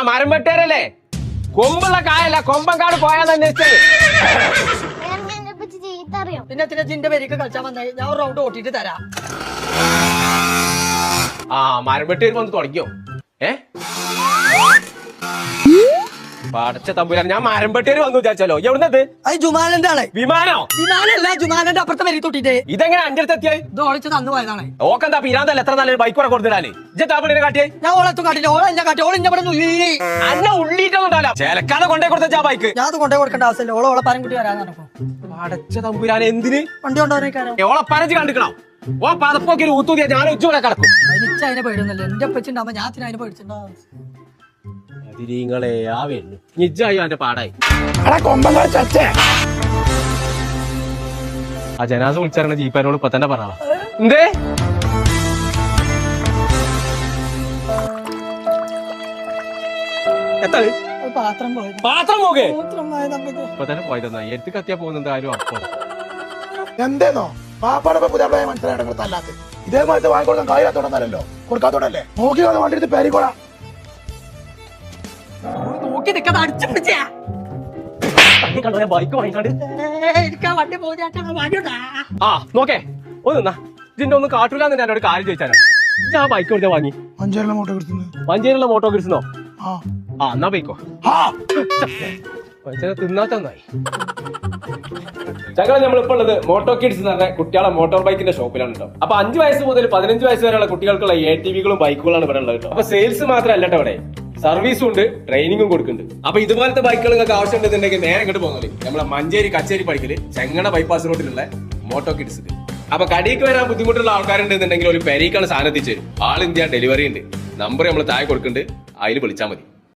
മരം വെട്ടേരല്ലേ? കൊമ്പുള്ള കായല്ല, കൊമ്പങ്കാട് പോയാൽ അന്വേഷിച്ചത്. പിന്നെ ജിന്റെ പേരേക്ക് കളിച്ചാൽ വന്നായി ഞാൻ ഒരു റൗണ്ട് ഓട്ടിട്ട് തരാം. മരം വെട്ടേര് വന്ന് തുടങ്ങിയോ? പടച്ച തമ്പുരാൻ, ഞാൻ മരം വെട്ടേര് വന്നു വിചാരിച്ചാലോ. എവിടുന്നത്? അത് ജുമാനന്റെ ആളെ. വിമാനോ? വിമാനല്ല, ജുമാനന്റെ അപ്പുറത്തെ വരി തൊട്ടിട്ട്. ഇതെങ്ങനെ അഞ്ച് എത്തിയായി? ഇത് ഓളിച്ച് തന്നു പോയതാണ്. ഓക്കെന്താ പിരാന്തല്ല, എത്ര നല്ലൊരു ബൈക്ക് കൂടെ കൊടുത്തിടാനേ. കാട്ടിയേ ഞാൻ ഓളത്തും കാട്ടില്ല, ഓളെ എന്നെ കാട്ടി. ഓളെ ഇവിടെ അന്ന ഉള്ളിട്ടൊന്നുണ്ടാവില്ല. ചേലക്കാതെ കൊണ്ടേ കൊടുത്ത ബൈക്ക് ഞാൻ അത് കൊണ്ടേ കൊടുക്കേണ്ട ആവശ്യമില്ല. ഓളെ പരം കുട്ടി വരാൻ പടച്ച തമ്പുരാൻ, എന്തിന് വണ്ടി കൊണ്ടുവരാൻ? ഓളെ പരച്ച് കണ്ടിക്കണോ? ഓ പതപ്പൊക്കെ ഊത്തൂതിയാ ഞാൻ ഉച്ചൂടെ കിടക്കും. എനിക്ക് അതിനെ പേടുന്നില്ല. എന്റെ അപ്പച്ചുണ്ടാവുമ്പോ ഞാൻ അതിനെ പേടിച്ചിട്ടുണ്ടാവും. നിങ്ങളെ ആ വരുന്നു നിജായി അവന്റെ പാടായി. ആ ജനാസ വിളിച്ചറിഞ്ഞ ജീപ്പാനോട് ഇപ്പൊ തന്നെ പറഞ്ഞ എന്തേ എത്താ പാത്രം പോകെ ഇപ്പൊ തന്നെ പോയതെന്നാ എടുത്ത് കത്തിയാ പോകുന്നത് ആരും. അപ്പൊ എന്തേന്നോ പാപ്പാടെ പുതിയ മനസ്സിലായിട്ട് ഇതേമാതിരി വാങ്ങിക്കൊടുക്കാൻ കാര്യത്തോടല്ലോ കൊടുക്കാത്തോടല്ലേ നോക്കി വണ്ടി എടുത്ത് പേരിക്കോളാം. ബൈക്ക് വാങ്ങിക്കാണ്ട് നോക്കേ ഒന്ന് ഇതിന്റെ ഒന്നും കാട്ടൂലെന്ന് എന്നോട് കാര്യം ചോദിച്ചാലോ. ഞാൻ ബൈക്ക് കൊടുത്താ വാങ്ങി മഞ്ചേരിയുള്ള മോട്ടോ കിഡ്സിനോ? എന്നാ ബൈക്കോ തിന്നാത്തന്നായി. ഞങ്ങൾ നമ്മളിപ്പോ ഉള്ളത് മോട്ടോ കിഡ്സ് എന്ന് പറഞ്ഞ കുട്ടികളെ മോട്ടോർ ബൈക്കിന്റെ ഷോപ്പിലാണ് കേട്ടോ. അപ്പൊ 5 വയസ്സ് മുതൽ 15 വയസ്സ് വരെയുള്ള കുട്ടികൾക്കുള്ള ATVകളും ബൈക്കുകളാണ് ഇവിടെ ഉള്ളത് കേട്ടോ. അപ്പൊ സെയിൽസ് മാത്രമല്ല കേട്ടോ, ഇവിടെ സർവീസും ഉണ്ട്, ട്രെയിനിങ്ങും കൊടുക്കുന്നുണ്ട്. അപ്പൊ ഇതുപോലത്തെ ബൈക്കുകൾ നിങ്ങൾക്ക് ആവശ്യമുണ്ടെന്നുണ്ടെങ്കിൽ നേരെ ഇങ്ങോട്ട് പോകുന്നത് നമ്മളെ മഞ്ചേരി കച്ചേരി പഠിക്കല് ചെങ്ങണ ബൈപ്പാസ് റോഡിലുള്ള മോട്ടോ കിഡ്സ്. അപ്പൊ കടിക്ക് വരാൻ ബുദ്ധിമുട്ടുള്ള ആൾക്കാരുണ്ടെന്നുണ്ടെങ്കിൽ ഒരു പെരീക്കാണ് സാധനം എത്തിച്ചു തരും. ആൾ ഇന്ത്യ ഡെലിവറി ഉണ്ട്. നമ്പർ നമ്മൾ താഴെ കൊടുക്കുന്നുണ്ട്, അതിൽ വിളിച്ചാൽ മതി.